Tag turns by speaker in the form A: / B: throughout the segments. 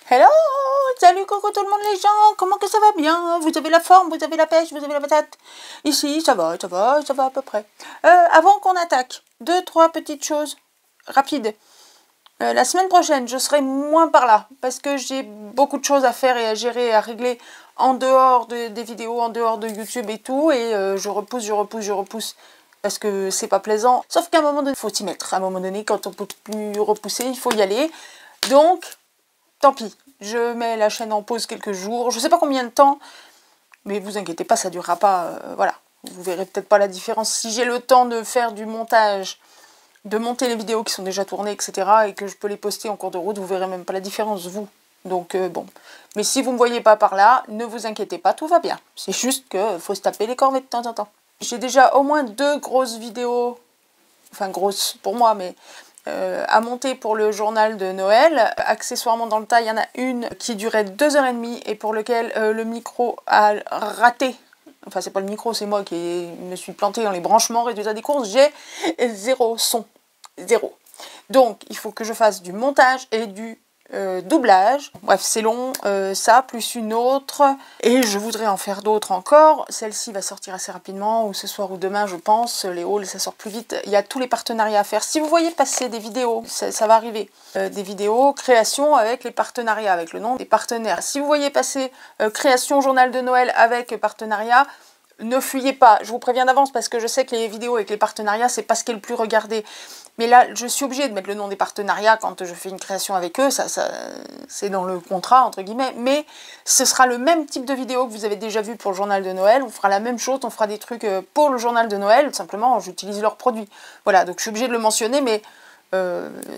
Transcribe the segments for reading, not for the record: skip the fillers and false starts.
A: Hello, salut coucou tout le monde les gens, comment que ça va bien? Vous avez la forme, vous avez la pêche, vous avez la patate? Ici, ça va à peu près. Avant qu'on attaque, 2-3 petites choses rapides. La semaine prochaine, je serai moins par là, parce que j'ai beaucoup de choses à faire et à gérer et à régler en dehors des vidéos, en dehors de YouTube et tout, et je repousse, parce que c'est pas plaisant. Sauf qu'à un moment donné, il faut s'y mettre. À un moment donné, quand on peut plus repousser, il faut y aller. Donc, tant pis, je mets la chaîne en pause quelques jours, je sais pas combien de temps, mais vous inquiétez pas, ça durera pas, voilà. Vous verrez peut-être pas la différence. Si j'ai le temps de faire du montage, de monter les vidéos qui sont déjà tournées, etc., et que je peux les poster en cours de route, vous verrez même pas la différence, vous. Donc bon. Mais si vous me voyez pas par là, ne vous inquiétez pas, tout va bien. C'est juste que faut se taper les corvées de temps en temps. J'ai déjà au moins 2 grosses vidéos, enfin grosses pour moi, mais à monter pour le journal de Noël. Accessoirement dans le tas, il y en a une qui durait 2h30 et pour lequel le micro a raté. Enfin, c'est pas le micro, c'est moi qui me suis plantée dans les branchements. Résultat des courses, j'ai 0 son. 0. Donc, il faut que je fasse du montage et du doublage. Bref, c'est long, ça, plus une autre. Et je voudrais en faire d'autres encore. Celle-ci va sortir assez rapidement, ou ce soir ou demain, je pense. Les hauls, ça sort plus vite. Il y a tous les partenariats à faire. Si vous voyez passer des vidéos, ça va arriver. Des vidéos, création avec les partenariats, avec le nom des partenaires. Si vous voyez passer création journal de Noël avec partenariat, ne fuyez pas, je vous préviens d'avance parce que je sais que les vidéos avec les partenariats, c'est pas ce qui est le plus regardé. Mais là, je suis obligée de mettre le nom des partenariats quand je fais une création avec eux, ça c'est dans le contrat, entre guillemets. Mais ce sera le même type de vidéo que vous avez déjà vu pour le journal de Noël. On fera la même chose, on fera des trucs pour le journal de Noël, simplement j'utilise leurs produits. Voilà, donc je suis obligée de le mentionner, mais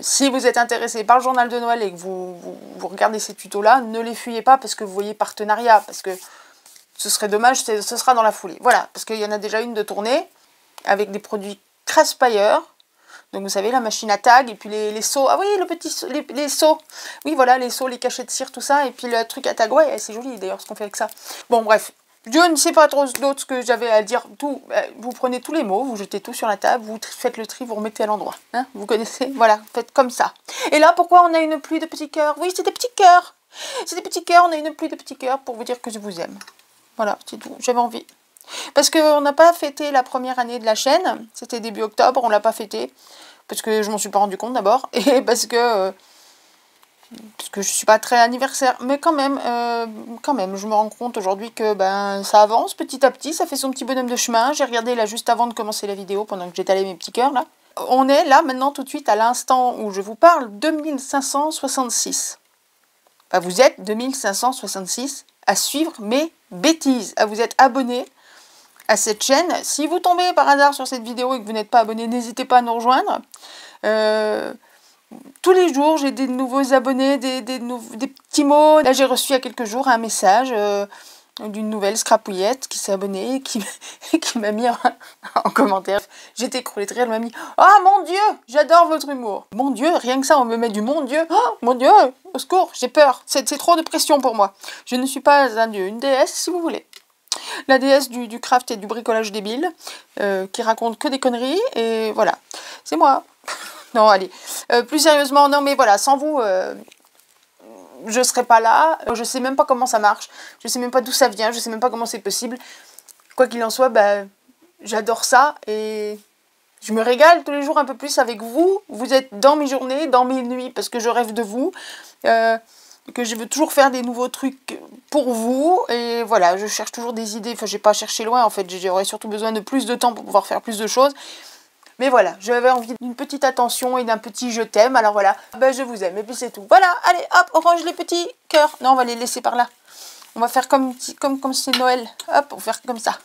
A: si vous êtes intéressé par le journal de Noël et que vous regardez ces tutos-là, ne les fuyez pas parce que vous voyez partenariat, parce que ce serait dommage, ce sera dans la foulée. Voilà, parce qu'il y en a déjà une de tournée, avec des produits Craspire. Donc vous savez, la machine à tag, et puis les seaux. Ah oui, les seaux. Oui, voilà, les seaux, les cachets de cire, tout ça. Et puis le truc à tag, ouais, c'est joli d'ailleurs ce qu'on fait avec ça. Bon, bref. Je ne sais pas trop d'autre ce que j'avais à dire. Tout, vous prenez tous les mots, vous jetez tout sur la table, vous faites le tri, vous remettez à l'endroit. Hein, vous connaissez, voilà, faites comme ça. Et là, pourquoi on a une pluie de petits cœurs? Oui, c'est des petits cœurs. C'est des petits cœurs, on a une pluie de petits cœurs pour vous dire que je vous aime. Voilà, c'est tout, j'avais envie. Parce qu'on n'a pas fêté la première année de la chaîne, c'était début octobre, on l'a pas fêté. Parce que je m'en suis pas rendu compte d'abord, et parce que je suis pas très anniversaire. Mais quand même, je me rends compte aujourd'hui que ben ça avance petit à petit, ça fait son petit bonhomme de chemin. J'ai regardé là juste avant de commencer la vidéo, pendant que j'étalais mes petits cœurs là. On est là maintenant tout de suite à l'instant où je vous parle, 2566. Enfin, vous êtes 2566 à suivre mes bêtises, à vous être abonné à cette chaîne. Si vous tombez par hasard sur cette vidéo et que vous n'êtes pas abonné, n'hésitez pas à nous rejoindre. Tous les jours, j'ai des nouveaux abonnés, des petits mots. Là, j'ai reçu il y a quelques jours un message d'une nouvelle scrapouillette qui s'est abonnée, qui m'a mis en commentaire. J'étais écroulée de rire, elle m'a mis « Ah mon Dieu, j'adore votre humour !» Mon Dieu, rien que ça, on me met du « Mon Dieu, oh, mon Dieu, au secours, j'ai peur, c'est trop de pression pour moi. Je ne suis pas un dieu, une déesse si vous voulez. » La déesse du craft et du bricolage débile, qui raconte que des conneries, et voilà, c'est moi. Non, allez, plus sérieusement, non mais voilà, sans vous, je serais pas là, je sais même pas comment ça marche, je sais même pas d'où ça vient, je sais même pas comment c'est possible. Quoi qu'il en soit, bah, j'adore ça, et je me régale tous les jours un peu plus avec vous. Vous êtes dans mes journées, dans mes nuits, parce que je rêve de vous, que je veux toujours faire des nouveaux trucs pour vous, et voilà, je cherche toujours des idées, enfin j'ai pas cherché loin en fait, j'aurais surtout besoin de plus de temps pour pouvoir faire plus de choses, mais voilà, j'avais envie d'une petite attention et d'un petit je t'aime, alors voilà, ben je vous aime, et puis c'est tout. Voilà, allez, hop, on range les petits cœurs, non on va les laisser par là, on va faire comme c'est Noël, hop, on va faire comme ça.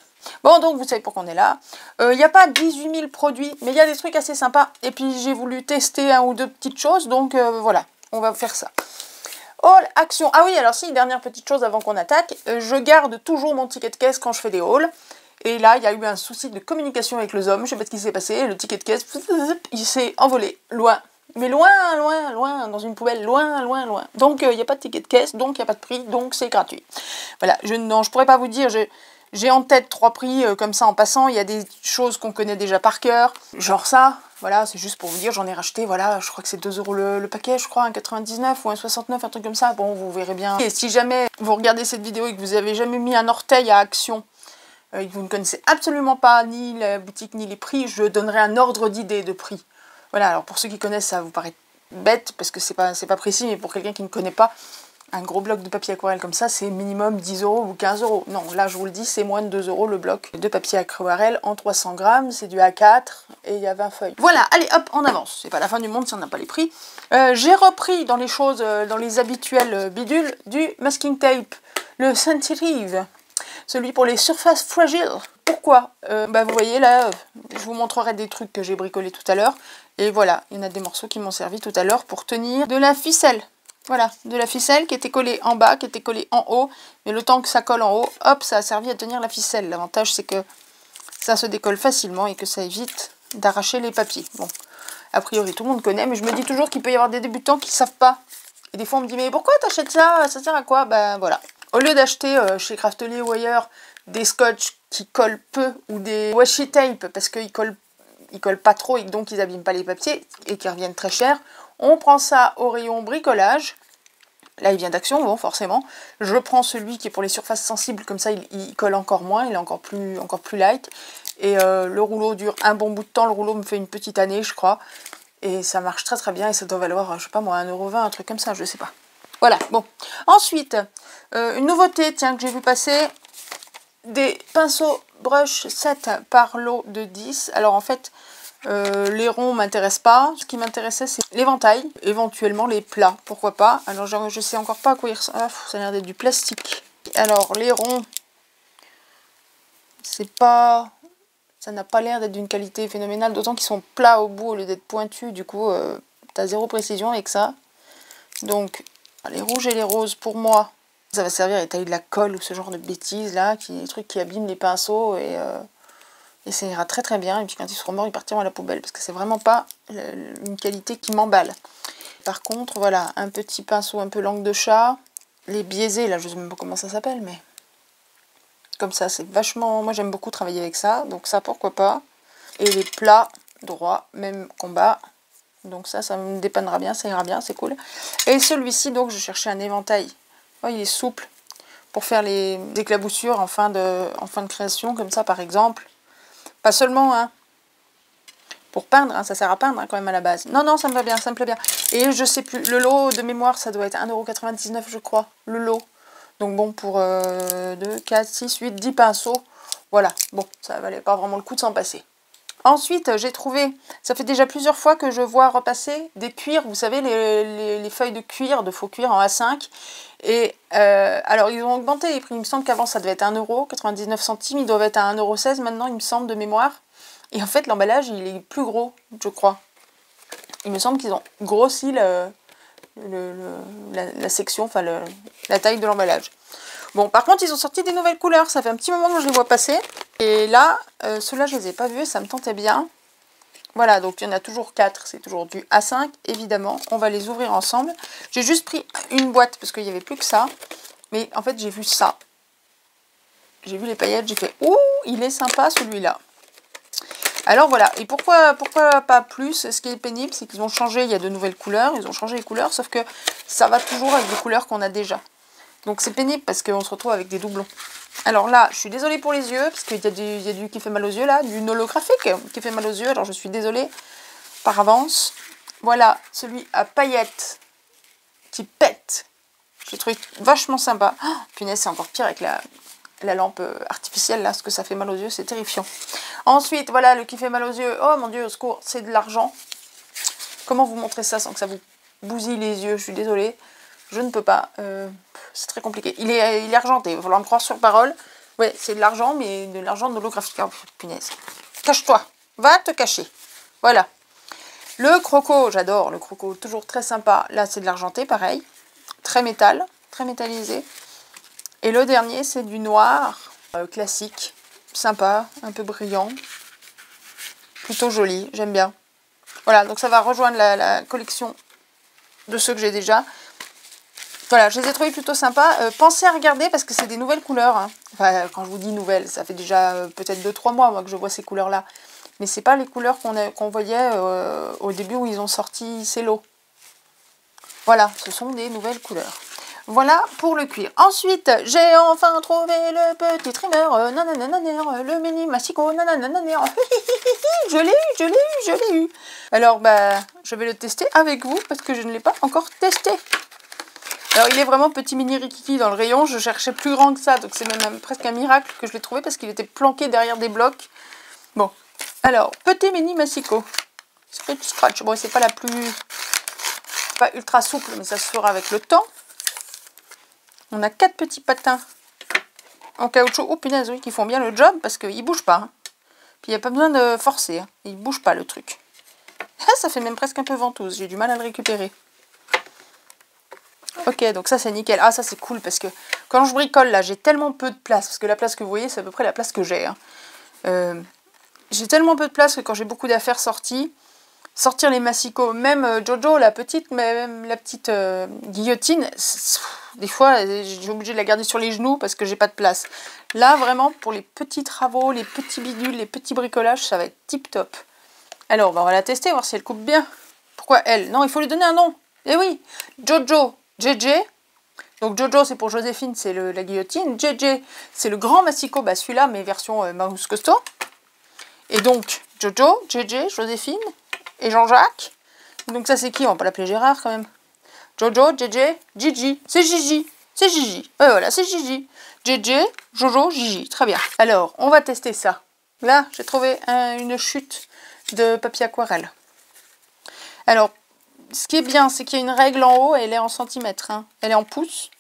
A: Bon, donc vous savez pourquoi on est là. Il n'y a pas 18 000 produits, mais il y a des trucs assez sympas, et puis j'ai voulu tester un ou deux petites choses, donc voilà, on va faire ça. Haul, action. Ah oui, alors si, dernière petite chose avant qu'on attaque, je garde toujours mon ticket de caisse quand je fais des hauls. Et là, il y a eu un souci de communication avec le ZOM, je sais pas ce qui s'est passé, le ticket de caisse, il s'est envolé, loin. Mais loin, loin, loin, dans une poubelle, loin, loin, loin. Donc, il n'y a pas de ticket de caisse, donc il n'y a pas de prix, donc c'est gratuit. Voilà, non, je pourrais pas vous dire, J'ai en tête 3 prix comme ça en passant. Il y a des choses qu'on connaît déjà par cœur. Genre ça, voilà, c'est juste pour vous dire, j'en ai racheté, voilà, je crois que c'est 2 € le paquet, je crois, 1,99 ou 1,69, un truc comme ça. Bon, vous verrez bien. Et si jamais vous regardez cette vidéo et que vous n'avez jamais mis un orteil à Action, et que vous ne connaissez absolument pas ni la boutique ni les prix, je donnerai un ordre d'idée de prix. Voilà, alors pour ceux qui connaissent, ça vous paraît bête, parce que c'est pas précis, mais pour quelqu'un qui ne connaît pas, un gros bloc de papier aquarelle comme ça, c'est minimum 10 € ou 15 €. Non, là je vous le dis, c'est moins de 2 € le bloc de papier aquarelle en 300 grammes, c'est du A4 et il y a 20 feuilles. Voilà, allez hop, on avance. C'est pas la fin du monde si on n'a pas les prix. J'ai repris dans les choses, dans les habituels bidules, du masking tape, le Sensitive, celui pour les surfaces fragiles. Pourquoi vous voyez là, je vous montrerai des trucs que j'ai bricolés tout à l'heure. Et voilà, il y en a des morceaux qui m'ont servi tout à l'heure pour tenir de la ficelle. Voilà, de la ficelle qui était collée en bas, qui était collée en haut. Mais le temps que ça colle en haut, hop, ça a servi à tenir la ficelle. L'avantage, c'est que ça se décolle facilement et que ça évite d'arracher les papiers. Bon, a priori, tout le monde connaît, mais je me dis toujours qu'il peut y avoir des débutants qui ne savent pas. Et des fois, on me dit, mais pourquoi t'achètes ça? Ça sert à quoi? Ben voilà. Au lieu d'acheter chez Craftelier ou ailleurs des scotch qui collent peu ou des washi tape parce qu'ils collent pas trop et donc ils n'abîment pas les papiers et qui reviennent très cher, on prend ça au rayon bricolage. Là, il vient d'Action, bon, forcément. Je prends celui qui est pour les surfaces sensibles, comme ça, il colle encore moins, il est encore plus light. Et le rouleau dure un bon bout de temps. Le rouleau me fait une petite année, je crois. Et ça marche très très bien et ça doit valoir, je sais pas moi, 1,20 €, un truc comme ça, je sais pas. Voilà, bon. Ensuite, une nouveauté, tiens, que j'ai vu passer, des pinceaux brush 7 par lot de 10. Alors en fait, les ronds m'intéressent pas. Ce qui m'intéressait, c'est l'éventail, éventuellement les plats, pourquoi pas. Alors je sais encore pas à quoi il ressemble. Ah, ça a l'air d'être du plastique. Alors les ronds, c'est pas... Ça n'a pas l'air d'être d'une qualité phénoménale, d'autant qu'ils sont plats au bout au lieu d'être pointus. Du coup, t'as zéro précision avec ça. Donc, les rouges et les roses, pour moi, ça va servir à étaler de la colle ou ce genre de bêtises là, des trucs qui abîment les pinceaux et ça ira très très bien. Et puis quand ils seront morts, ils partiront à la poubelle parce que c'est vraiment pas une qualité qui m'emballe. Par contre, voilà, un petit pinceau un peu langue de chat. Les biaisés, là, je sais même pas comment ça s'appelle, mais comme ça, c'est vachement... Moi, j'aime beaucoup travailler avec ça, donc ça, pourquoi pas. Et les plats droits, même combat. Donc ça me dépannera bien, ça ira bien, c'est cool. Et celui-ci, donc, je cherchais un éventail. Oh, il est souple pour faire les éclaboussures en fin de création, comme ça, par exemple. Pas seulement, hein, pour peindre, hein, ça sert à peindre hein, quand même à la base. Non, non, ça me va bien, ça me plaît bien. Et je sais plus, le lot de mémoire, ça doit être 1,99 € je crois, le lot. Donc bon, pour 2, 4, 6, 8, 10 pinceaux, voilà. Bon, ça valait pas vraiment le coup de s'en passer. Ensuite, j'ai trouvé, ça fait déjà plusieurs fois que je vois repasser des cuirs, vous savez, les feuilles de cuir, de faux cuir en A5. Et alors, ils ont augmenté les prix. Il me semble qu'avant, ça devait être 1,99 €. Ils doivent être à 1,16 € maintenant, il me semble, de mémoire. Et en fait, l'emballage, il est plus gros, je crois. Il me semble qu'ils ont grossi la section, enfin la taille de l'emballage. Bon, par contre, ils ont sorti des nouvelles couleurs. Ça fait un petit moment que je les vois passer. Et là, ceux-là, je les ai pas vus. Ça me tentait bien. Voilà, donc il y en a toujours 4. C'est toujours du A5, évidemment. On va les ouvrir ensemble. J'ai juste pris une boîte parce qu'il n'y avait plus que ça. Mais en fait, j'ai vu ça. J'ai vu les paillettes. J'ai fait, ouh, il est sympa celui-là. Alors voilà, et pourquoi pas plus? Ce qui est pénible, c'est qu'ils ont changé, il y a de nouvelles couleurs, ils ont changé les couleurs, sauf que ça va toujours avec des couleurs qu'on a déjà. Donc c'est pénible parce qu'on se retrouve avec des doublons. Alors là, je suis désolée pour les yeux, parce qu'il y a du qui fait mal aux yeux là, du holographique qui fait mal aux yeux, alors je suis désolée par avance. Voilà, celui à paillettes qui pète. J'ai trouvé vachement sympa. Oh, punaise, c'est encore pire avec la lampe artificielle là, ce que ça fait mal aux yeux, c'est terrifiant. Ensuite, voilà, le qui fait mal aux yeux, oh mon dieu, au secours, c'est de l'argent. Comment vous montrer ça sans que ça vous bousille les yeux? Je suis désolée, je ne peux pas, c'est très compliqué. Il est argenté, il va falloir me croire sur parole. Ouais, c'est de l'argent, mais de l'argent holographique. Oh, punaise. Cache-toi, va te cacher. Voilà. Le croco, j'adore le croco, toujours très sympa. Là, c'est de l'argenté, pareil. Très métal, très métallisé. Et le dernier, c'est du noir, classique, sympa, un peu brillant, plutôt joli, j'aime bien. Voilà, donc ça va rejoindre la collection de ceux que j'ai déjà. Voilà, je les ai trouvés plutôt sympas. Pensez à regarder parce que c'est des nouvelles couleurs. Hein. Enfin, quand je vous dis nouvelles, ça fait déjà peut-être 2-3 mois moi, que je vois ces couleurs-là. Mais c'est pas les couleurs qu'on voyait au début où ils ont sorti ces lots. Voilà, ce sont des nouvelles couleurs. Voilà pour le cuir. Ensuite, j'ai enfin trouvé le petit trimmer, le mini massicot, je l'ai eu, je l'ai eu, je l'ai eu. Alors, bah, je vais le tester avec vous parce que je ne l'ai pas encore testé. Alors, il est vraiment petit mini rikiki dans le rayon. Je cherchais plus grand que ça, donc c'est même presque un miracle que je l'ai trouvé parce qu'il était planqué derrière des blocs. Bon, alors, petit mini massicot. Petit scratch. Bon, c'est pas la plus... pas ultra souple, mais ça se fera avec le temps. On a 4 petits patins en caoutchouc. Oh punaise, oui, qui font bien le job parce qu'ils ne bougent pas. Hein. Puis il n'y a pas besoin de forcer. Hein. Il ne bouge pas le truc. Ah, ça fait même presque un peu ventouse. J'ai du mal à le récupérer. Ok, donc ça c'est nickel. Ah, ça c'est cool parce que quand je bricole là, j'ai tellement peu de place. Parce que la place que vous voyez, c'est à peu près la place que j'ai. Hein. J'ai tellement peu de place que quand j'ai beaucoup d'affaires sorties, sortir les massicots, même Jojo, la petite guillotine, des fois j'ai obligé de la garder sur les genoux parce que j'ai pas de place. Là vraiment pour les petits travaux, les petits bidules, les petits bricolages, ça va être tip top. Alors on va la tester, voir si elle coupe bien. Pourquoi elle? Non, il faut lui donner un nom. Eh oui, Jojo, JJ. Donc Jojo c'est pour Joséphine, c'est la guillotine. JJ c'est le grand massicot, bah celui-là mais version Mouse Costaud. Et donc Jojo, JJ, Joséphine et Jean-Jacques. Donc ça c'est qui? On va pas l'appeler Gérard quand même. Jojo, JJ, Gigi. C'est Gigi. C'est Gigi. Ouais, voilà, c'est Gigi. JJ, Jojo, Gigi. Très bien. Alors, on va tester ça. Là, j'ai trouvé une chute de papier aquarelle. Alors, ce qui est bien, c'est qu'il y a une règle en haut, elle est en centimètres. Hein. Elle est en pouces.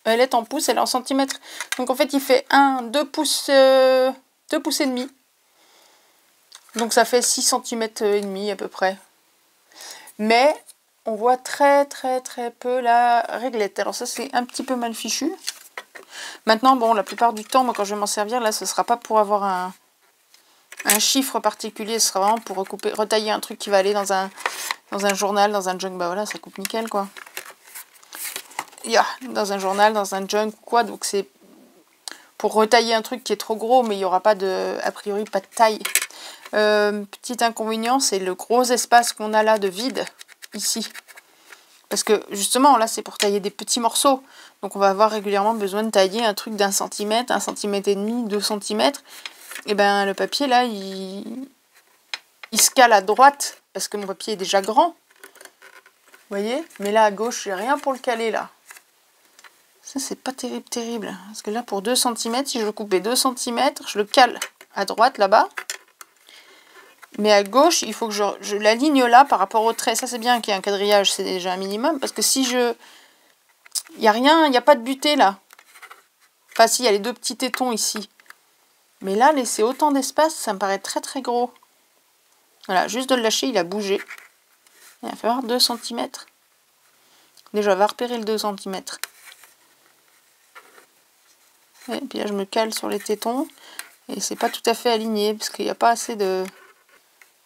A: Elle est en pouces, elle est en centimètres. Donc en fait, il fait 2 pouces, 2 pouces et demi. Donc ça fait 6 cm et demi à peu près. Mais on voit très peu la réglette. Alors ça c'est un petit peu mal fichu. Maintenant bon la plupart du temps moi quand je vais m'en servir là ce sera pas pour avoir un chiffre particulier. Ce sera vraiment pour retailler un truc qui va aller dans un journal, dans un junk. Bah voilà ça coupe nickel quoi. Dans un journal, dans un junk quoi. Donc c'est pour retailler un truc qui est trop gros mais il n'y aura pas a priori pas de taille. Petit inconvénient, c'est le gros espace qu'on a là de vide, ici. Parce que justement, là, c'est pour tailler des petits morceaux. Donc on va avoir régulièrement besoin de tailler un truc d'1 centimètre, 1 centimètre et demi, 2 centimètres. Et ben le papier, là, il se cale à droite, parce que mon papier est déjà grand. Vous voyez? Mais là, à gauche, j'ai rien pour le caler, là. Ça, c'est pas terrible. Parce que là, pour 2 cm, si je veux couper 2 cm, je le cale à droite, là-bas. Mais à gauche, il faut que je l'aligne là par rapport au trait. Ça, c'est bien qu'il y ait un quadrillage, c'est déjà un minimum. Parce que si il n'y a rien, il n'y a pas de butée là. Enfin, si, il y a les 2 petits tétons ici. Mais là, laisser autant d'espace, ça me paraît très gros. Voilà, juste de le lâcher, il a bougé. Il va falloir 2 cm. Déjà, on va repérer le 2 cm. Et puis là, je me cale sur les tétons. Et c'est pas tout à fait aligné, parce qu'il n'y a pas assez de...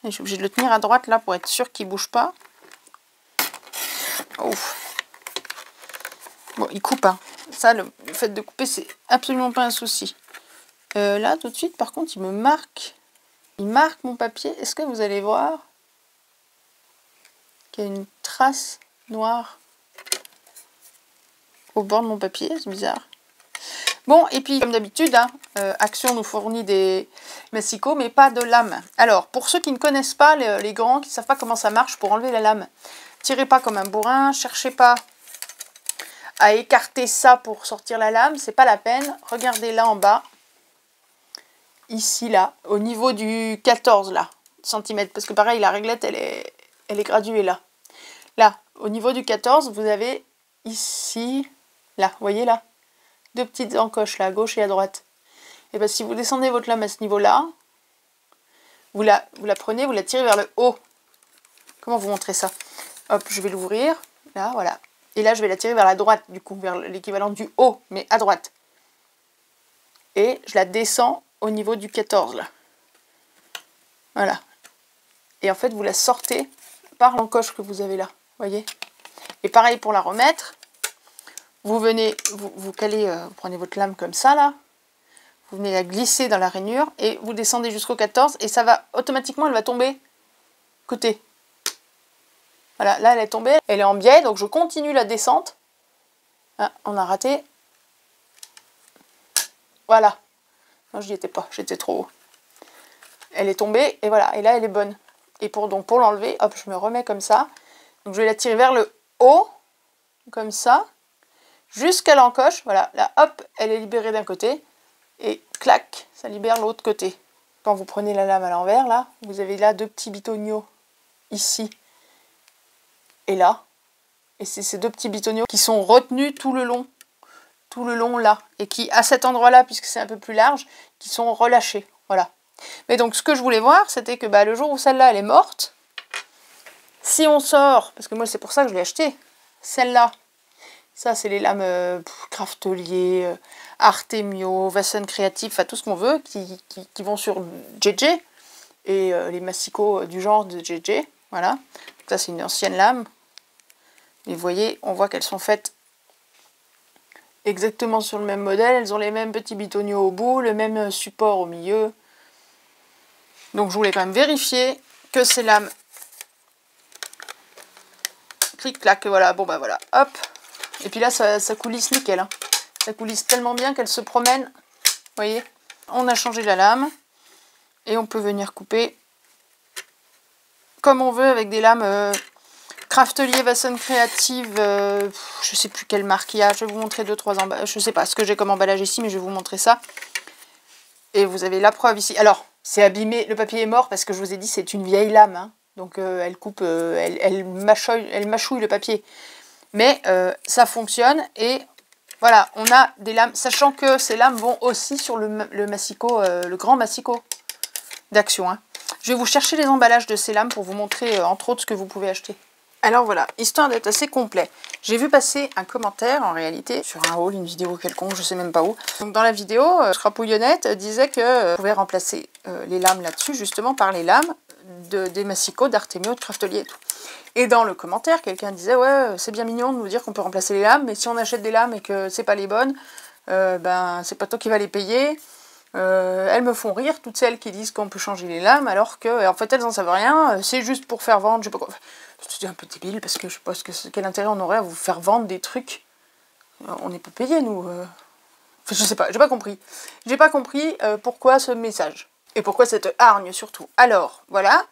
A: Je suis obligée de le tenir à droite là pour être sûr qu'il ne bouge pas. Ouf. Bon, il coupe. Hein. Ça, le fait de couper, c'est absolument pas un souci. Là, tout de suite, par contre, il me marque. Il marque mon papier. Est-ce que vous allez voir qu'il y a une trace noire au bord de mon papier? C'est bizarre. Bon, et puis, comme d'habitude, hein, Action nous fournit des massicots, mais pas de lame. Alors, pour ceux qui ne connaissent pas, les grands, qui ne savent pas comment ça marche pour enlever la lame, tirez pas comme un bourrin, cherchez pas à écarter ça pour sortir la lame, c'est pas la peine. Regardez là en bas, ici, là, au niveau du 14, là, centimètres, parce que pareil, la réglette, elle est graduée là. Là, au niveau du 14, vous avez ici, là, vous voyez là, 2 petites encoches là, à gauche et à droite. Et bien si vous descendez votre lame à ce niveau-là, vous la prenez, vous la tirez vers le haut. Comment vous montrer ça? Hop, je vais l'ouvrir, là, voilà. Et là, je vais la tirer vers la droite, du coup, vers l'équivalent du haut, mais à droite. Et je la descends au niveau du 14, là. Voilà. Et en fait, vous la sortez par l'encoche que vous avez là, voyez. Et pareil pour la remettre. vous venez, vous calez, vous prenez votre lame comme ça là, vous venez la glisser dans la rainure et vous descendez jusqu'au 14 et ça va, automatiquement elle va tomber côté. Voilà, là elle est tombée, elle est en biais, donc je continue la descente. Ah, on a raté. Voilà. Non, j'y étais pas, j'étais trop haut. Elle est tombée et voilà, et là elle est bonne. Et pour l'enlever, hop, je me remets comme ça. Donc je vais la tirer vers le haut, comme ça, jusqu'à l'encoche. Voilà, là hop, elle est libérée d'un côté. Et clac, ça libère l'autre côté. Quand vous prenez la lame à l'envers, là, vous avez là 2 petits bitoniaux, ici et là. Et c'est ces 2 petits bitoniaux qui sont retenus tout le long là. Et qui, à cet endroit-là, puisque c'est un peu plus large, qui sont relâchés. Voilà. Mais donc, ce que je voulais voir, c'était que le jour où celle-là, elle est morte, si on sort, parce que moi, c'est pour ça que je l'ai acheté, celle-là, ça, c'est les lames Craftelier, Artemio, Vasson Creative, enfin tout ce qu'on veut, qui vont sur JJ, et les massicots du genre de JJ, voilà. Donc ça, c'est une ancienne lame. Et vous voyez, on voit qu'elles sont faites exactement sur le même modèle, elles ont les mêmes petits bitoniaux au bout, le même support au milieu. Donc je voulais quand même vérifier que ces lames... Clic-clac, voilà, bon bah voilà, hop. Et puis là, ça coulisse nickel. Hein. Ça coulisse tellement bien qu'elle se promène. Vous voyez, on a changé la lame. Et on peut venir couper comme on veut avec des lames Craftelier, Vasson Creative. Je sais plus quelle marque il y a. Je vais vous montrer 2-3 emballages. Je sais pas ce que j'ai comme emballage ici, mais je vais vous montrer ça. Et vous avez la preuve ici. Alors, c'est abîmé. Le papier est mort parce que je vous ai dit, c'est une vieille lame. Hein. Donc, elle coupe, elle mâchouille le papier. Mais ça fonctionne et voilà, on a des lames, sachant que ces lames vont aussi sur le massicot, le grand massicot d'Action. Hein. Je vais vous chercher les emballages de ces lames pour vous montrer entre autres ce que vous pouvez acheter. Alors voilà, histoire d'être assez complet, j'ai vu passer un commentaire en réalité sur un haul, une vidéo quelconque, je sais même pas où. Donc dans la vidéo, Scrapouillonnette disait que vous pouvez remplacer les lames là-dessus justement par les lames des massicots d'Artemio, de Craftelier et tout. Et dans le commentaire, quelqu'un disait ouais, c'est bien mignon de nous dire qu'on peut remplacer les lames, mais si on achète des lames et que c'est pas les bonnes, ben c'est pas toi qui vas les payer. Elles me font rire, toutes celles qui disent qu'on peut changer les lames, alors que en fait elles en savent rien, c'est juste pour faire vendre, je sais pas quoi. C'est un peu débile parce que je pense que quel intérêt on aurait à vous faire vendre des trucs. On n'est pas payé nous. Enfin, je sais pas, j'ai pas compris. J'ai pas compris pourquoi ce message. Et pourquoi cette hargne surtout. Alors, voilà,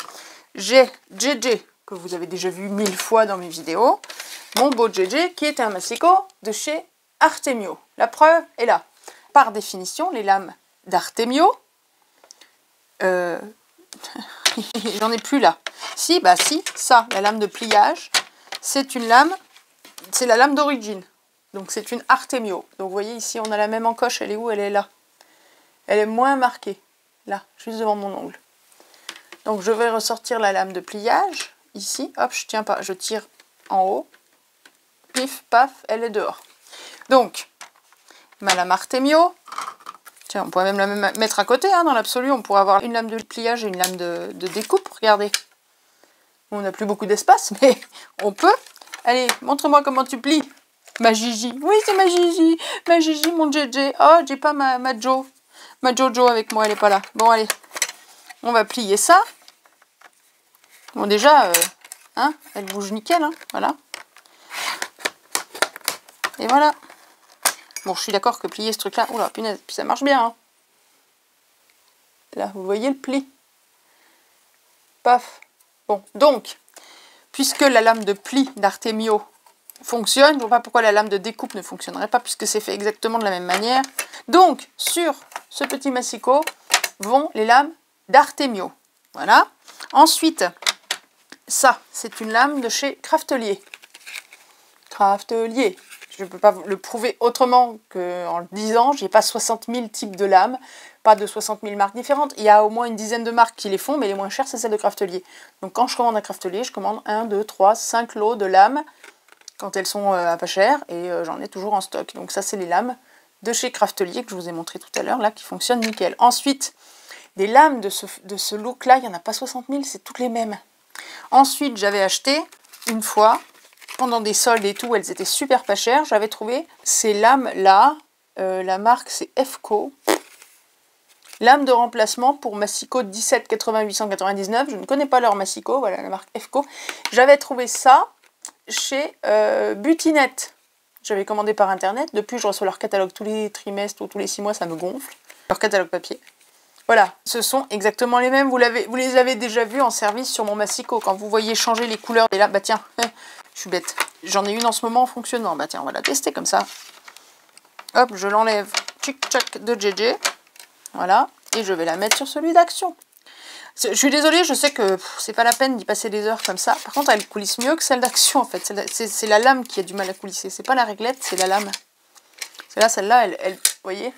A: j'ai JJ, que vous avez déjà vu 1000 fois dans mes vidéos, mon beau JJ, qui est un massicot de chez Artemio. La preuve est là. Par définition, les lames d'Artemio, j'en ai plus là. Si, bah si, ça, la lame de pliage, c'est une lame, c'est la lame d'origine. Donc c'est une Artemio. Donc vous voyez ici, on a la même encoche, elle est où? Elle est là. Elle est moins marquée, là, juste devant mon ongle. Donc je vais ressortir la lame de pliage, ici, hop, je tiens pas, je tire en haut, pif, paf, elle est dehors. Donc, ma lame Artemio, tiens, on pourrait même la mettre à côté, hein, dans l'absolu, on pourrait avoir une lame de pliage et une lame de découpe, regardez. On n'a plus beaucoup d'espace, mais on peut. Allez, montre-moi comment tu plies. Ma Gigi, oui c'est ma Gigi, mon JJ. Oh, j'ai pas ma Jo. Ma Jojo avec moi, elle est pas là. Bon, allez, on va plier ça. Bon, déjà, hein, elle bouge nickel, hein, voilà. Et voilà. Bon, je suis d'accord que plier ce truc-là, oula, punaise, puis ça marche bien, hein. Là, vous voyez le pli. Paf. Bon, donc, puisque la lame de pli d'Artemio fonctionne, je ne vois pas pourquoi la lame de découpe ne fonctionnerait pas, puisque c'est fait exactement de la même manière. Donc, sur ce petit massicot vont les lames d'Artemio. Voilà. Ensuite, ça, c'est une lame de chez Craftelier. Craftelier. Je ne peux pas le prouver autrement qu'en le disant. J'ai pas 60 000 types de lames, pas de 60 000 marques différentes. Il y a au moins une dizaine de marques qui les font, mais les moins chères, c'est celles de Craftelier. Donc quand je commande un Craftelier, je commande 1, 2, 3, 5 lots de lames quand elles sont à pas cher, et j'en ai toujours en stock. Donc ça, c'est les lames de chez Craftelier que je vous ai montré tout à l'heure, là, qui fonctionnent nickel. Ensuite, des lames de ce look-là, il n'y en a pas 60 000, c'est toutes les mêmes. Ensuite, j'avais acheté, une fois, pendant des soldes et tout, elles étaient super pas chères. J'avais trouvé ces lames-là. La marque, c'est Efco. Lame de remplacement pour Massico 17,80 899. Je ne connais pas leur Massico. Voilà, la marque Efco. J'avais trouvé ça chez Butinette. J'avais commandé par internet. Depuis, je reçois leur catalogue tous les trimestres ou tous les 6 mois. Ça me gonfle. Leur catalogue papier. Voilà, ce sont exactement les mêmes. Vous les avez déjà vus en service sur mon Massico. Quand vous voyez changer les couleurs des lames. Bah tiens, je suis bête. J'en ai une en ce moment en fonctionnement. Bah tiens, on va la tester comme ça. Hop, je l'enlève. Tchic-tchac de JJ. Voilà. Et je vais la mettre sur celui d'Action. Je suis désolée, je sais que c'est pas la peine d'y passer des heures comme ça. Par contre, elle coulisse mieux que celle d'Action en fait. C'est la lame qui a du mal à coulisser. C'est pas la réglette, c'est la lame. C'est là, celle-là, elle, vous voyez,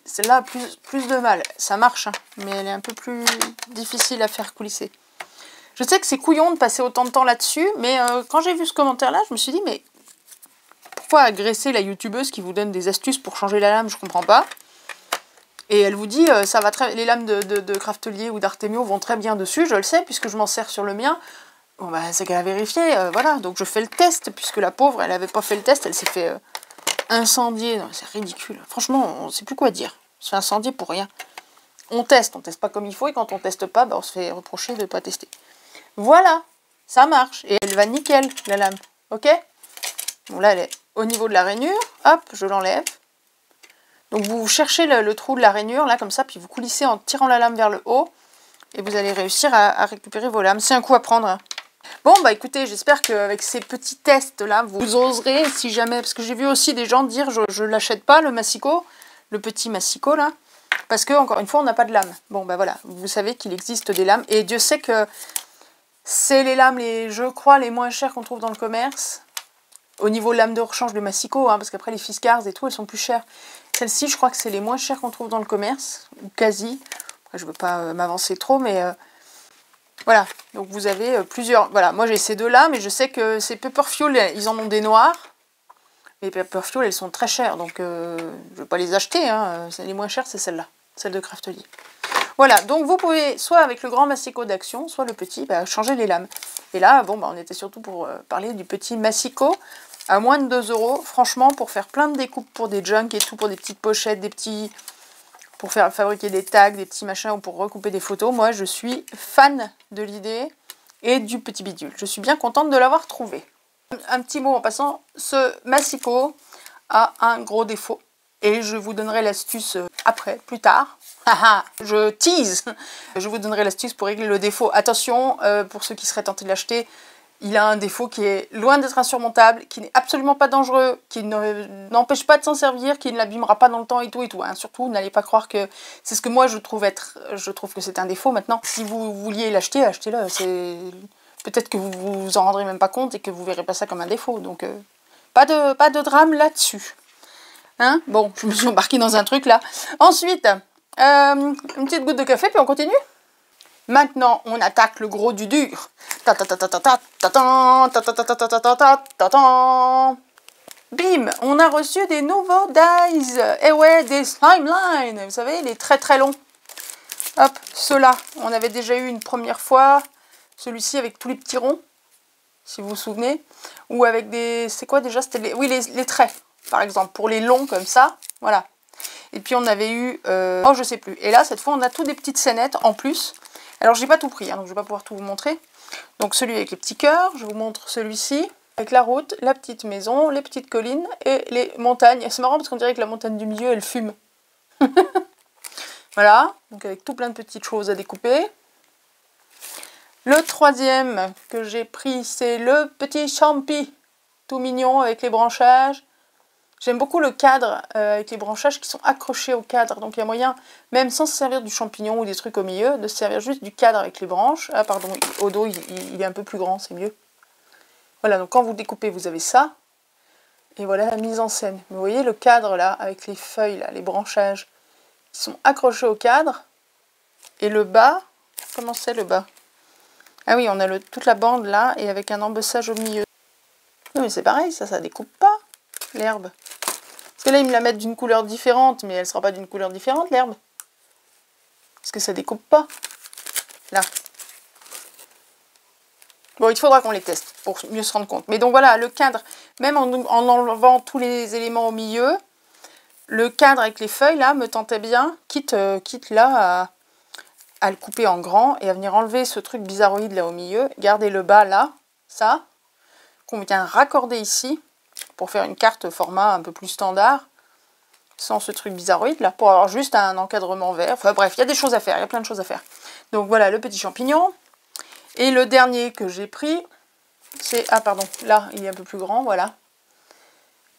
A: celle-là a plus de mal. Ça marche, hein, mais elle est un peu plus difficile à faire coulisser. Je sais que c'est couillon de passer autant de temps là-dessus, mais quand j'ai vu ce commentaire-là, je me suis dit, mais pourquoi agresser la youtubeuse qui vous donne des astuces pour changer la lame? Je comprends pas. Et elle vous dit, ça va très, les lames de Craftelier ou d'Artemio vont très bien dessus, je le sais, puisque je m'en sers sur le mien. Bon, bah, c'est qu'elle a vérifié, voilà, donc je fais le test, puisque la pauvre, elle avait pas fait le test, elle s'est fait incendier. C'est ridicule. Franchement, on ne sait plus quoi dire. On se fait incendier pour rien. On teste pas comme il faut, et quand on teste pas, bah, on se fait reprocher de ne pas tester. Voilà, ça marche, et elle va nickel, la lame, ok? Bon, là, elle est au niveau de la rainure, hop, je l'enlève. Donc vous cherchez le trou de la rainure, là, comme ça, puis vous coulissez en tirant la lame vers le haut, et vous allez réussir à récupérer vos lames. C'est un coup à prendre. Hein. Bon, bah écoutez, j'espère qu'avec ces petits tests-là, vous oserez, si jamais, parce que j'ai vu aussi des gens dire, je l'achète pas, le Massico, le petit Massico, là, parce que, encore une fois, on n'a pas de lame. Bon, bah voilà, vous savez qu'il existe des lames, et Dieu sait que c'est les lames, je crois, les moins chères qu'on trouve dans le commerce. Au niveau lame de rechange de Massico, hein, parce qu'après les Fiskars et tout, elles sont plus chères. Celles-ci, je crois que c'est les moins chères qu'on trouve dans le commerce, ou quasi. Après, je ne veux pas m'avancer trop, mais voilà. Donc vous avez plusieurs. Voilà, moi j'ai ces deux-là, mais je sais que ces Pepper Fuel, ils en ont des noirs. Les Pepper Fuel, elles sont très chères, donc je ne vais pas les acheter. Hein. Les moins chères, c'est celle-là, celle de Craftelier. Voilà, donc vous pouvez, soit avec le grand Massico d'Action, soit le petit, bah, changer les lames. Et là, bon, bah, on était surtout pour parler du petit Massico à moins de 2 €. Franchement, pour faire plein de découpes pour des junks et tout, pour des petites pochettes, des petits... pour fabriquer des tags, des petits machins, ou pour recouper des photos, moi, je suis fan de l'idée et du petit bidule. Je suis bien contente de l'avoir trouvé. Un petit mot en passant, ce Massico a un gros défaut. Et je vous donnerai l'astuce après, plus tard. Je tease. Je vous donnerai l'astuce pour régler le défaut. Attention, pour ceux qui seraient tentés de l'acheter, il a un défaut qui est loin d'être insurmontable, qui n'est absolument pas dangereux, qui n'empêche pas de s'en servir, qui ne l'abîmera pas dans le temps et tout et tout. Hein. Surtout, n'allez pas croire que c'est ce que moi je trouve que c'est un défaut maintenant. Si vous vouliez l'acheter, achetez-le. Peut-être que vous vous en rendrez même pas compte et que vous verrez pas ça comme un défaut. Donc, pas de drame là-dessus. Hein, bon, je me suis embarquée dans un truc là. Ensuite, une petite goutte de café, puis on continue. Maintenant, on attaque le gros du dur. Bim, on a reçu des nouveaux dies. Et ouais, des Slimeline. Vous savez, les très très longs. Hop, ceux-là, on avait déjà eu une première fois. Celui-ci avec tous les petits ronds, si vous vous souvenez. Ou avec des... C'est quoi déjà? C'était oui, les traits. Par exemple, pour les longs comme ça, voilà. Et puis on avait eu, oh je sais plus. Et là, cette fois, on a tout des petites scénettes en plus. Alors, j'ai pas tout pris, hein, donc je vais pas pouvoir tout vous montrer. Donc celui avec les petits cœurs, je vous montre celui-ci. Avec la route, la petite maison, les petites collines et les montagnes. C'est marrant parce qu'on dirait que la montagne du milieu, elle fume. Voilà, donc avec tout plein de petites choses à découper. Le troisième que j'ai pris, c'est le petit champi. Tout mignon avec les branchages. J'aime beaucoup le cadre avec les branchages qui sont accrochés au cadre. Donc il y a moyen, même sans se servir du champignon ou des trucs au milieu, de se servir juste du cadre avec les branches. Ah pardon, au dos il est un peu plus grand, c'est mieux. Voilà, donc quand vous découpez, vous avez ça. Et voilà la mise en scène. Mais vous voyez le cadre là, avec les feuilles là, les branchages, qui sont accrochés au cadre. Et le bas, comment c'est le bas? Ah oui, on a toute la bande là, et avec un embossage au milieu. Non mais c'est pareil, ça découpe pas, l'herbe. Parce que là, ils me la mettent d'une couleur différente, mais elle sera pas d'une couleur différente, l'herbe. Parce que ça découpe pas. Là. Bon, il faudra qu'on les teste pour mieux se rendre compte. Mais donc voilà, le cadre, même en enlevant tous les éléments au milieu, le cadre avec les feuilles, là, me tentait bien, quitte là à le couper en grand et à venir enlever ce truc bizarroïde là au milieu, garder le bas là, ça, qu'on vient raccorder ici, pour faire une carte format un peu plus standard, sans ce truc bizarroïde là, pour avoir juste un encadrement vert. Enfin bref, il y a des choses à faire, il y a plein de choses à faire. Donc voilà, le petit champignon. Et le dernier que j'ai pris, c'est... Ah pardon, là, il est un peu plus grand, voilà.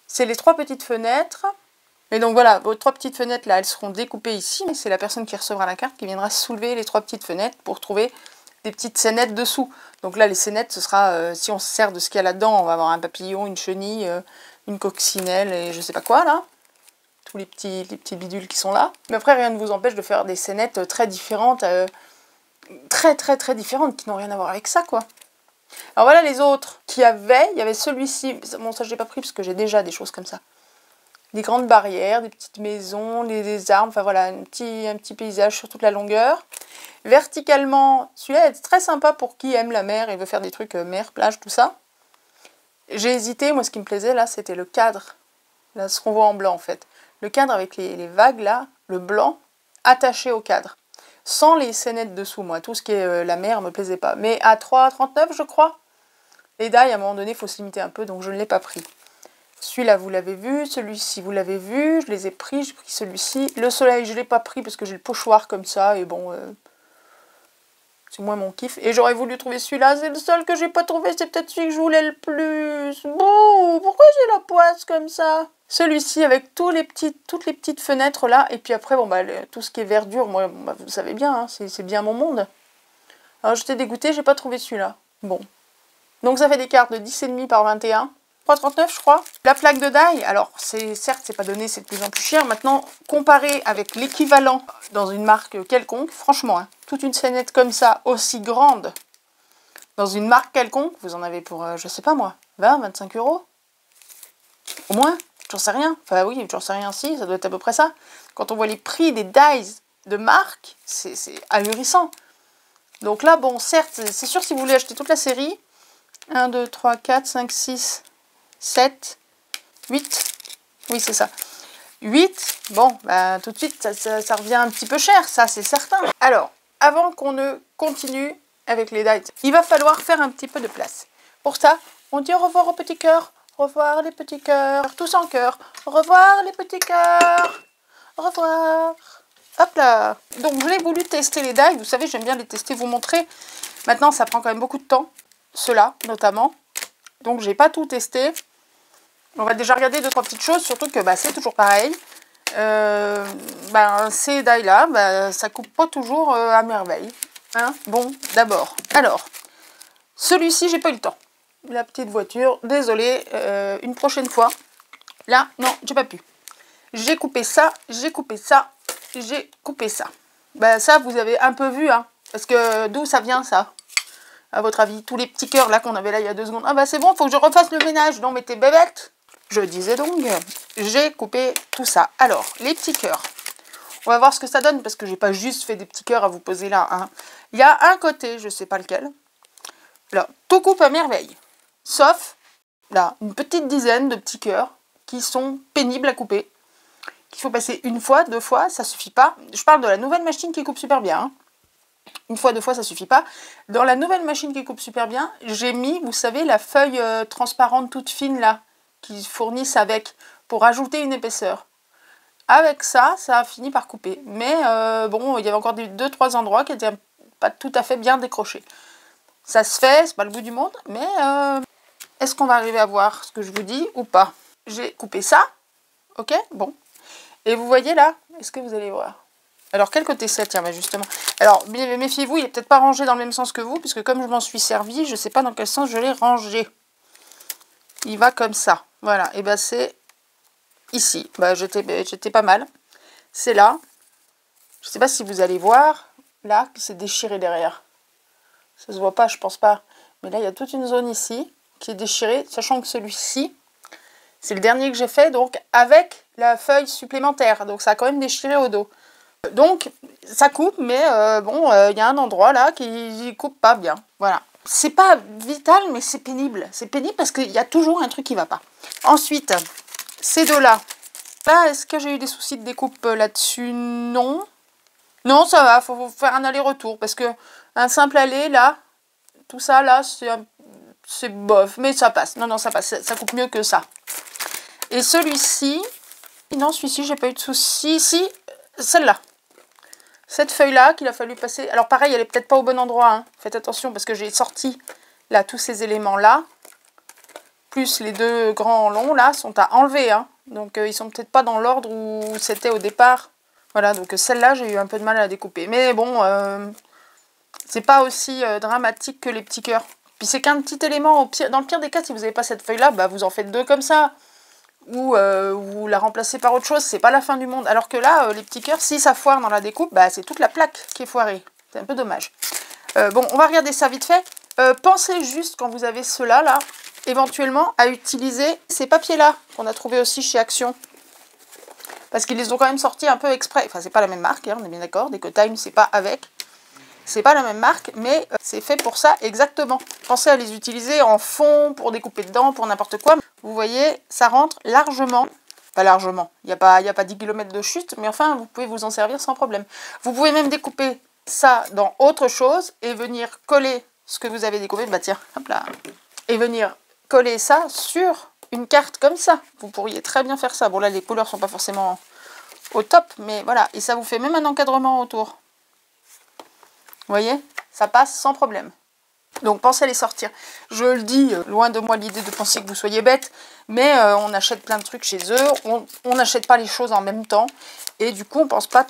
A: C'est les 3 petites fenêtres. Et donc voilà, vos 3 petites fenêtres là, elles seront découpées ici. C'est la personne qui recevra la carte qui viendra soulever les 3 petites fenêtres pour trouver des petites scénettes dessous. Donc là, les scénettes, ce sera, si on se sert de ce qu'il y a là-dedans, on va avoir un papillon, une chenille, une coccinelle et je sais pas quoi là. Tous les petits bidules qui sont là. Mais après, rien ne vous empêche de faire des scénettes très différentes, très différentes, qui n'ont rien à voir avec ça, quoi. Alors voilà les autres qu'il y avait. Il y avait celui-ci. Bon, ça, je l'ai pas pris parce que j'ai déjà des choses comme ça. Des grandes barrières, des petites maisons, des arbres, enfin voilà, un petit paysage sur toute la longueur. Verticalement, celui-là est très sympa pour qui aime la mer et veut faire des trucs mer, plage, tout ça. J'ai hésité, moi ce qui me plaisait là, c'était le cadre. Là, ce qu'on voit en blanc en fait. Le cadre avec les vagues là, le blanc, attaché au cadre. Sans les scénettes dessous, moi. Tout ce qui est la mer me plaisait pas. Mais à 3,39 je crois. Les die, à un moment donné, il faut se limiter un peu, donc je ne l'ai pas pris. Celui-là, vous l'avez vu. Celui-ci, vous l'avez vu. Je les ai pris. J'ai pris celui-ci. Le soleil, je ne l'ai pas pris parce que j'ai le pochoir comme ça. Et bon, c'est moins mon kiff. Et j'aurais voulu trouver celui-là. C'est le seul que j'ai pas trouvé. C'est peut-être celui que je voulais le plus. Bon, pourquoi j'ai la poisse comme ça? Celui-ci avec toutes les petites fenêtres là. Et puis après, bon, bah, tout ce qui est verdure, moi, bah, vous le savez bien, hein, c'est bien mon monde. Alors j'étais dégoûtée, j'ai pas trouvé celui-là. Bon. Donc ça fait des cartes de 10,5 par 21. 3,39 je crois. La plaque de die, alors certes c'est pas donné, c'est de plus en plus cher. Maintenant, comparé avec l'équivalent dans une marque quelconque, franchement, hein, toute une scénette comme ça, aussi grande, dans une marque quelconque, vous en avez pour, je sais pas moi, 20, 25 euros. Au moins, j'en sais rien. Enfin oui, j'en sais rien si, ça doit être à peu près ça. Quand on voit les prix des dies de marque, c'est ahurissant. Donc là, bon, certes, c'est sûr si vous voulez acheter toute la série, 1, 2, 3, 4, 5, 6... 7, 8, oui c'est ça, 8, bon, bah, tout de suite ça revient un petit peu cher, ça c'est certain. Alors, avant qu'on ne continue avec les dates, il va falloir faire un petit peu de place. Pour ça, on dit au revoir aux petits cœurs, au revoir les petits cœurs, tous en cœur, au revoir les petits cœurs, au revoir. Hop là. Donc je l'ai voulu tester les dates, vous savez j'aime bien les tester, vous montrer. Maintenant ça prend quand même beaucoup de temps, ceux-là notamment. Donc j'ai pas tout testé. On va déjà regarder 2-3 petites choses, surtout que bah, c'est toujours pareil. Ces die là, bah, ça coupe pas toujours à merveille. Hein, bon, d'abord. Alors, celui-ci, j'ai pas eu le temps. La petite voiture, désolée, une prochaine fois. Là, non, j'ai pas pu. J'ai coupé ça, j'ai coupé ça, j'ai coupé ça. Bah, ça, vous avez un peu vu, hein. Parce que d'où ça vient, ça? À votre avis, tous les petits cœurs là qu'on avait là il y a 2 secondes. Ah bah c'est bon, faut que je refasse le ménage. Non mais t'es bébête. Je disais donc, j'ai coupé tout ça. Alors, les petits cœurs. On va voir ce que ça donne parce que j'ai pas juste fait des petits cœurs à vous poser là. Hein. Il y a un côté, je sais pas lequel. Là, tout coupe à merveille. Sauf, là, une petite dizaine de petits cœurs qui sont pénibles à couper. Qu'il faut passer 1 fois, 2 fois, ça suffit pas. Je parle de la nouvelle machine qui coupe super bien. Hein. 1 fois, 2 fois, ça suffit pas. Dans la nouvelle machine qui coupe super bien, j'ai mis, vous savez, la feuille transparente toute fine là, qu'ils fournissent avec, pour ajouter une épaisseur. Avec ça, ça a fini par couper. Mais bon, il y avait encore 2-3 endroits qui étaient pas tout à fait bien décrochés. Ça se fait, c'est pas le bout du monde, mais est-ce qu'on va arriver à voir ce que je vous dis ou pas? J'ai coupé ça, ok, bon. Et vous voyez là, est-ce que vous allez voir? Alors, quel côté c'est? Tiens, bah justement. Alors, méfiez-vous, il n'est peut-être pas rangé dans le même sens que vous, puisque comme je m'en suis servi, je ne sais pas dans quel sens je l'ai rangé. Il va comme ça. Voilà, et ben c'est ici. Bah, j'étais pas mal. C'est là. Je ne sais pas si vous allez voir, là, que c'est déchiré derrière. Ça se voit pas, je pense pas. Mais là, il y a toute une zone ici qui est déchirée, sachant que celui-ci, c'est le dernier que j'ai fait, donc avec la feuille supplémentaire. Donc, ça a quand même déchiré au dos. Donc, ça coupe, mais bon, il y a un endroit là qui coupe pas bien. Voilà. C'est pas vital, mais c'est pénible. C'est pénible parce qu'il y a toujours un truc qui va pas. Ensuite, ces deux-là. Là, est-ce que j'ai eu des soucis de découpe là-dessus? Non. Non, ça va, faut faire un aller-retour. Parce que un simple aller, là, tout ça, là, c'est bof. Mais ça passe. Non, non, ça passe. Ça coupe mieux que ça. Et celui-ci... Non, celui-ci, j'ai pas eu de soucis. Si, celle-là. Cette feuille-là qu'il a fallu passer... Alors pareil, elle est peut-être pas au bon endroit. Hein. Faites attention parce que j'ai sorti là tous ces éléments-là. Plus les deux grands longs, là, sont à enlever. Hein. Donc ils sont peut-être pas dans l'ordre où c'était au départ. Voilà, donc celle-là, j'ai eu un peu de mal à la découper. Mais bon, c'est pas aussi dramatique que les petits cœurs. Puis c'est qu'un petit élément. Dans le pire des cas, si vous n'avez pas cette feuille-là, bah, vous en faites deux comme ça. Ou vous la remplacez par autre chose, c'est pas la fin du monde. Alors que là, les petits cœurs, si ça foire dans la découpe, bah, c'est toute la plaque qui est foirée. C'est un peu dommage. Bon, on va regarder ça vite fait. Pensez juste, quand vous avez ceux-là, là, éventuellement, à utiliser ces papiers-là, qu'on a trouvé aussi chez Action. Parce qu'ils les ont quand même sortis un peu exprès. Enfin, c'est pas la même marque, hein, on est bien d'accord. DecoTime, c'est pas avec. C'est pas la même marque, mais c'est fait pour ça exactement. Pensez à les utiliser en fond, pour découper dedans, pour n'importe quoi. Vous voyez, ça rentre largement. Pas largement, il n'y a pas 10 km de chute, mais enfin, vous pouvez vous en servir sans problème. Vous pouvez même découper ça dans autre chose et venir coller ce que vous avez découpé. Bah tiens, hop là. Et venir coller ça sur une carte comme ça. Vous pourriez très bien faire ça. Bon là, les couleurs sont pas forcément au top, mais voilà. Et ça vous fait même un encadrement autour. Vous voyez, ça passe sans problème. Donc pensez à les sortir. Je le dis, loin de moi l'idée de penser que vous soyez bête, mais on achète plein de trucs chez eux, on n'achète pas les choses en même temps, et du coup on pense pas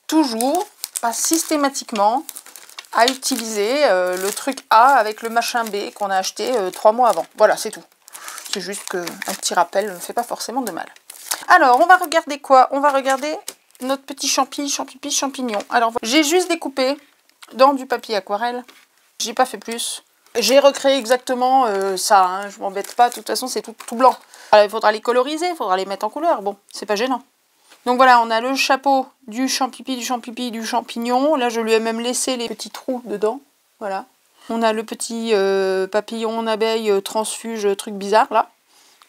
A: toujours, pas systématiquement, à utiliser le truc A avec le machin B qu'on a acheté 3 mois avant. Voilà, c'est tout. C'est juste qu'un petit rappel ne fait pas forcément de mal. Alors, on va regarder quoi? On va regarder notre petit champignon. Alors, j'ai juste découpé dans du papier aquarelle. J'ai pas fait plus. J'ai recréé exactement ça. Hein. Je m'embête pas. De toute façon, c'est tout blanc. Alors, il faudra les coloriser. Il faudra les mettre en couleur. Bon, c'est pas gênant. Donc voilà, on a le chapeau du du champignon. Là, je lui ai même laissé les petits trous dedans. Voilà. On a le petit papillon abeille transfuge, truc bizarre, là.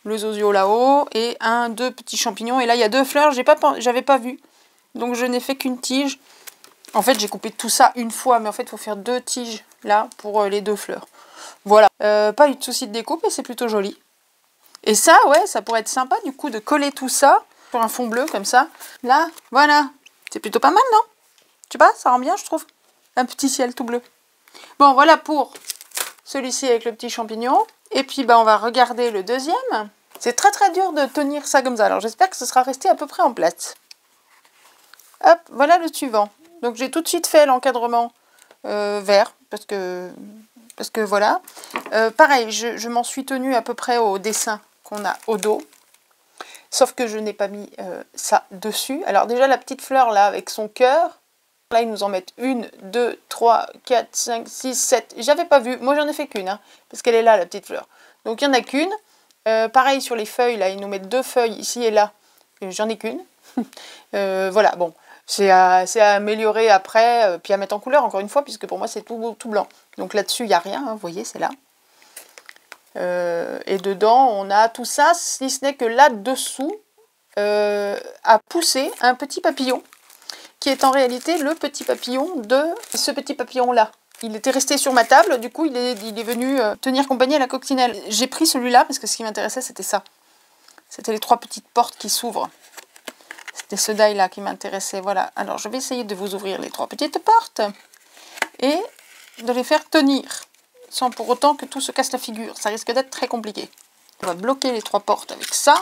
A: Le zozio là-haut. Et deux petits champignons. Et là, il y a 2 fleurs. J'avais pas vu. Donc, je n'ai fait qu'une tige. En fait, j'ai coupé tout ça une fois, mais en fait, il faut faire 2 tiges, là, pour les 2 fleurs. Voilà. Pas eu de souci de découpe, et c'est plutôt joli. Et ça, ouais, ça pourrait être sympa, du coup, de coller tout ça sur un fond bleu, comme ça. Là, voilà. C'est plutôt pas mal, non? Tu sais pas, ça rend bien, je trouve. Un petit ciel tout bleu. Bon, voilà pour celui-ci avec le petit champignon. Et puis, bah, on va regarder le deuxième. C'est très, très dur de tenir ça comme ça. Alors, j'espère que ce sera resté à peu près en place. Hop, voilà le suivant. Donc j'ai tout de suite fait l'encadrement vert, parce que voilà. Pareil, je m'en suis tenue à peu près au dessin qu'on a au dos. Sauf que je n'ai pas mis ça dessus. Alors déjà la petite fleur là avec son cœur. Là ils nous en mettent 1, 2, 3, 4, 5, 6, 7. J'avais pas vu, moi j'en ai fait qu'une. Hein, parce qu'elle est là la petite fleur. Donc il n'y en a qu'une. Pareil sur les feuilles, là ils nous mettent 2 feuilles ici et là. J'en ai qu'une. Voilà, bon. C'est à améliorer après, puis à mettre en couleur encore une fois, puisque pour moi c'est tout blanc. Donc là-dessus, il n'y a rien, hein, vous voyez, c'est là. Et dedans, on a tout ça, si ce n'est que là-dessous, a poussé un petit papillon, qui est en réalité le petit papillon de ce petit papillon-là. Il était resté sur ma table, du coup, il est venu tenir compagnie à la coccinelle. J'ai pris celui-là, parce que ce qui m'intéressait, c'était ça. C'était les 3 petites portes qui s'ouvrent. C'était ce die-là qui m'intéressait. Voilà. Alors, je vais essayer de vous ouvrir les 3 petites portes et de les faire tenir sans pour autant que tout se casse la figure. Ça risque d'être très compliqué. On va bloquer les 3 portes avec ça.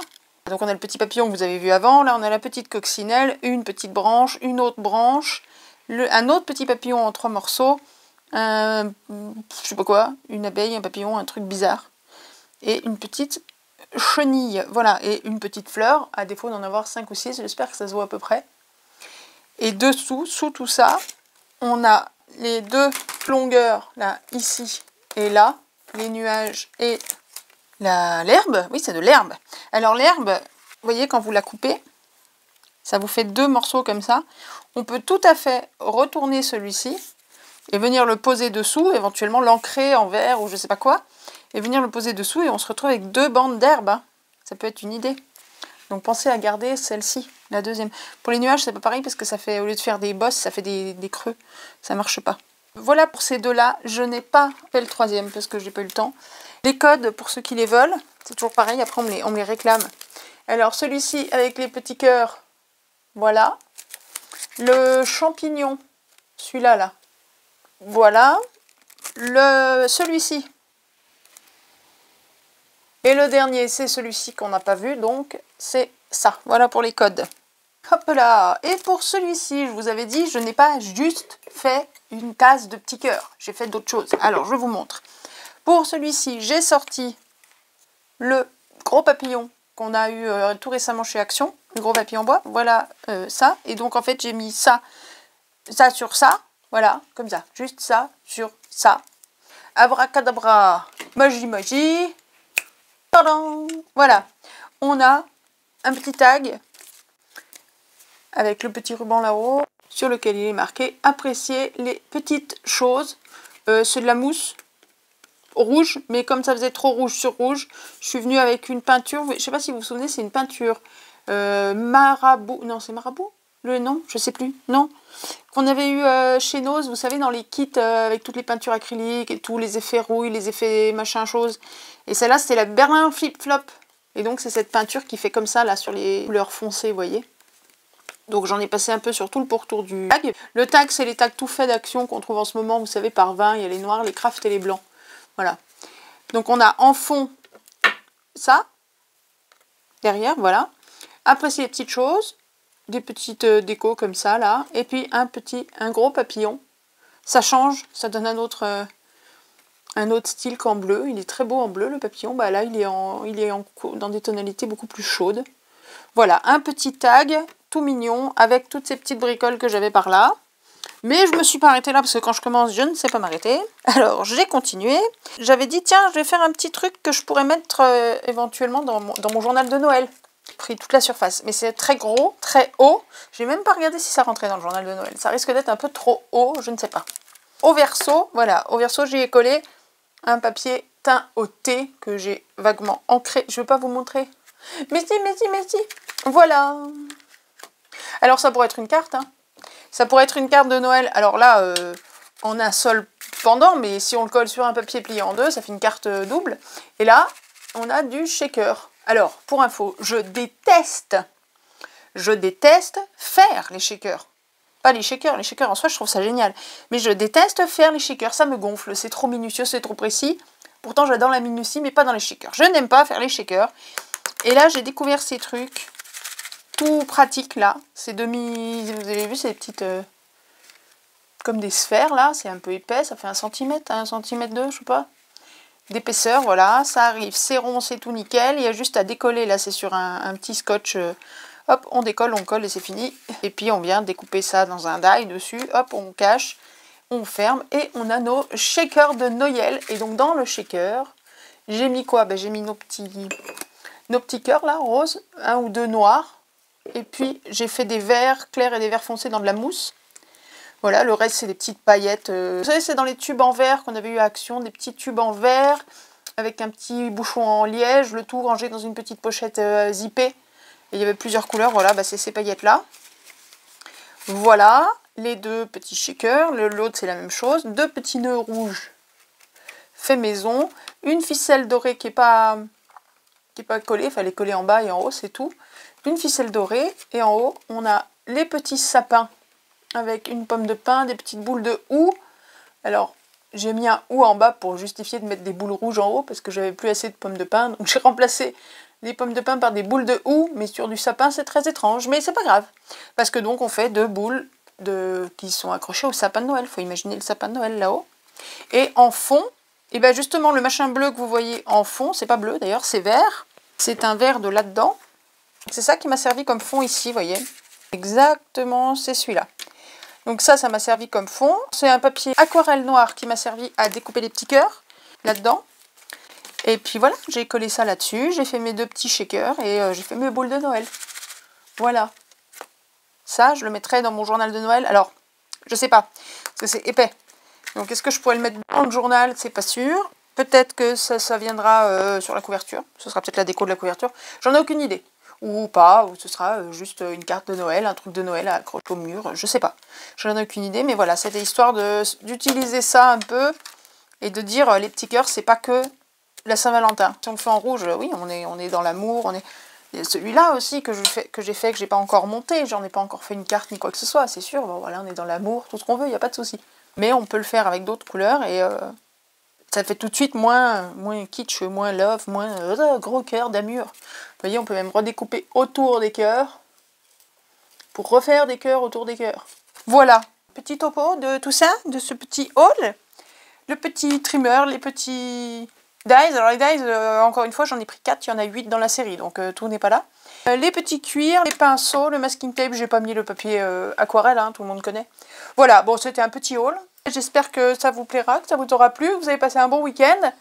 A: Donc, on a le petit papillon que vous avez vu avant. Là, on a la petite coccinelle, une petite branche, une autre branche, un autre petit papillon en 3 morceaux, je sais pas quoi, une abeille, un papillon, un truc bizarre, et une petite chenille, voilà, et une petite fleur, à défaut d'en avoir 5 ou 6, j'espère que ça se voit à peu près. Et dessous, sous tout ça, on a les 2 longueurs, là, ici et là, les nuages et l'herbe, oui c'est de l'herbe. Alors l'herbe, vous voyez quand vous la coupez, ça vous fait 2 morceaux comme ça. On peut tout à fait retourner celui-ci et venir le poser dessous, éventuellement l'ancrer en verre ou je sais pas quoi, et venir le poser dessous et on se retrouve avec 2 bandes d'herbe. Hein. Ça peut être une idée. Donc pensez à garder celle-ci, la deuxième. Pour les nuages, c'est pas pareil parce que ça fait, au lieu de faire des bosses, ça fait des creux. Ça marche pas. Voilà pour ces deux-là. Je n'ai pas fait le troisième parce que j'ai pas eu le temps. Les codes, pour ceux qui les veulent, c'est toujours pareil, après on me les réclame. Alors celui-ci avec les petits cœurs, voilà. Le champignon, celui-là, là. Voilà. Celui-ci. Et le dernier, c'est celui-ci qu'on n'a pas vu, donc c'est ça. Voilà pour les codes. Hop là. Et pour celui-ci, je vous avais dit, je n'ai pas juste fait une case de petits cœurs. J'ai fait d'autres choses. Alors, je vous montre. Pour celui-ci, j'ai sorti le gros papillon qu'on a eu tout récemment chez Action. Le gros papillon bois. Voilà ça. Et donc, en fait, j'ai mis ça sur ça. Voilà, comme ça. Juste ça sur ça. Abracadabra. Magie, magie. Tadam! Voilà. On a un petit tag avec le petit ruban là-haut sur lequel il est marqué « Appréciez les petites choses ». C'est de la mousse rouge, mais comme ça faisait trop rouge sur rouge, je suis venue avec une peinture, je ne sais pas si vous vous souvenez, c'est une peinture marabout, non c'est marabout le nom, je sais plus, non, qu'on avait eu chez Nose, vous savez, dans les kits avec toutes les peintures acryliques et tous les effets rouille, les effets machin chose, et celle-là c'était la Berlin Flip Flop, et donc c'est cette peinture qui fait comme ça là sur les couleurs foncées, vous voyez. Donc j'en ai passé un peu sur tout le pourtour du tag. Le tag, c'est les tags tout faits d'Action qu'on trouve en ce moment, vous savez, par 20, il y a les noirs, les craft et les blancs. Voilà. Donc on a en fond ça, derrière, voilà. Appréciez les petites choses, des petites décos comme ça, là. Et puis un gros papillon. Ça change, ça donne un autre style qu'en bleu. Il est très beau en bleu, le papillon. Bah là, il est dans des tonalités beaucoup plus chaudes. Voilà, un petit tag tout mignon avec toutes ces petites bricoles que j'avais par là. Mais je me suis pas arrêtée là parce que quand je commence, je ne sais pas m'arrêter. Alors, j'ai continué. J'avais dit, tiens, je vais faire un petit truc que je pourrais mettre éventuellement dans mon journal de Noël. J'ai pris toute la surface. Mais c'est très gros, très haut. J'ai même pas regardé si ça rentrait dans le journal de Noël. Ça risque d'être un peu trop haut, je ne sais pas. Au verso, voilà. Au verso, j'y ai collé un papier teint au thé que j'ai vaguement ancré. Je ne vais pas vous montrer. Mais si. Voilà. Alors, ça pourrait être une carte, hein. Ça pourrait être une carte de Noël. Alors là, en un seul pendant, mais si on le colle sur un papier plié en deux, ça fait une carte double. Et là, on a du shaker. Alors, pour info, je déteste faire les shakers. Pas les shakers en soi, je trouve ça génial. Mais je déteste faire les shakers, ça me gonfle. C'est trop minutieux, c'est trop précis. Pourtant, j'adore la minutie, mais pas dans les shakers. Je n'aime pas faire les shakers. Et là, j'ai découvert ces trucs tout pratiques là. C'est vous avez vu ces petites comme des sphères là, c'est un peu épais, ça fait 1 cm, 1 cm 2, je sais pas, d'épaisseur, voilà, ça arrive, c'est rond, c'est tout nickel, il y a juste à décoller, là c'est sur un petit scotch, hop, on décolle, on colle et c'est fini, et puis on vient découper ça dans un die dessus, hop, on cache, on ferme, et on a nos shakers de Noël, et donc dans le shaker, j'ai mis quoi? Ben, j'ai mis nos petits cœurs là, roses, 1 ou 2 noirs, et puis j'ai fait des verts clairs et des verts foncés dans de la mousse. Voilà, le reste c'est des petites paillettes. Vous savez, c'est dans les tubes en verre qu'on avait eu à Action, des petits tubes en verre avec un petit bouchon en liège, le tout rangé dans une petite pochette zippée. Et il y avait plusieurs couleurs, voilà, bah, c'est ces paillettes là. Voilà, les 2 petits shakers, l'autre c'est la même chose. 2 petits nœuds rouges fait maison, une ficelle dorée qui est pas collée, il fallait coller en bas et en haut, c'est tout. Une ficelle dorée, et en haut, on a les petits sapins avec une pomme de pin, des petites boules de houx. Alors, j'ai mis un houx en bas pour justifier de mettre des boules rouges en haut, parce que j'avais plus assez de pommes de pin, donc j'ai remplacé les pommes de pin par des boules de houx, mais sur du sapin, c'est très étrange, mais c'est pas grave, parce que donc on fait 2 boules qui sont accrochées au sapin de Noël, il faut imaginer le sapin de Noël là-haut. Et en fond, et bien justement, le machin bleu que vous voyez en fond, c'est pas bleu d'ailleurs, c'est vert, c'est un vert de là-dedans. C'est ça qui m'a servi comme fond ici, vous voyez. Exactement, c'est celui-là. Donc ça m'a servi comme fond. C'est un papier aquarelle noir qui m'a servi à découper les petits cœurs là-dedans. Et puis voilà, j'ai collé ça là-dessus. J'ai fait mes 2 petits shakers et j'ai fait mes boules de Noël. Voilà. Ça, je le mettrai dans mon journal de Noël. Alors, je sais pas, parce que c'est épais. Donc est-ce que je pourrais le mettre dans le journal? C'est pas sûr. Peut-être que ça viendra sur la couverture. Ce sera peut-être la déco de la couverture. J'en ai aucune idée. Ou pas, ou ce sera juste une carte de Noël, un truc de Noël à accrocher au mur, je sais pas. J'en ai aucune idée, mais voilà, c'était histoire d'utiliser ça un peu et de dire les petits cœurs, c'est pas que la Saint-Valentin. Si on le fait en rouge, oui, on est dans l'amour, on est... Celui-là aussi que j'ai fait, que j'ai pas encore monté, j'en ai pas encore fait une carte ni quoi que ce soit, c'est sûr, bon voilà, on est dans l'amour, tout ce qu'on veut, il n'y a pas de souci. Mais on peut le faire avec d'autres couleurs et ça fait tout de suite moins kitsch, moins love, moins gros cœur d'amour. Vous voyez, on peut même redécouper autour des cœurs pour refaire des cœurs autour des cœurs. Voilà, petit topo de tout ça, de ce petit haul. Le petit trimmer, les petits dies. Alors les dies, encore une fois, j'en ai pris 4, il y en a 8 dans la série, donc tout n'est pas là. Les petits cuirs, les pinceaux, le masking tape, j'ai pas mis le papier aquarelle, hein, tout le monde connaît. Voilà, bon, c'était un petit haul. J'espère que ça vous plaira, que ça vous aura plu, que vous avez passé un bon week-end.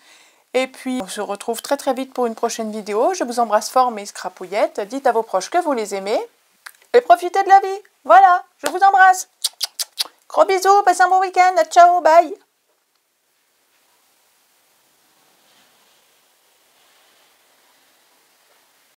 A: Et puis, on se retrouve très très vite pour une prochaine vidéo. Je vous embrasse fort mes scrapouillettes. Dites à vos proches que vous les aimez. Et profitez de la vie. Voilà, je vous embrasse. Gros bisous, passez un bon week-end. Ciao, bye.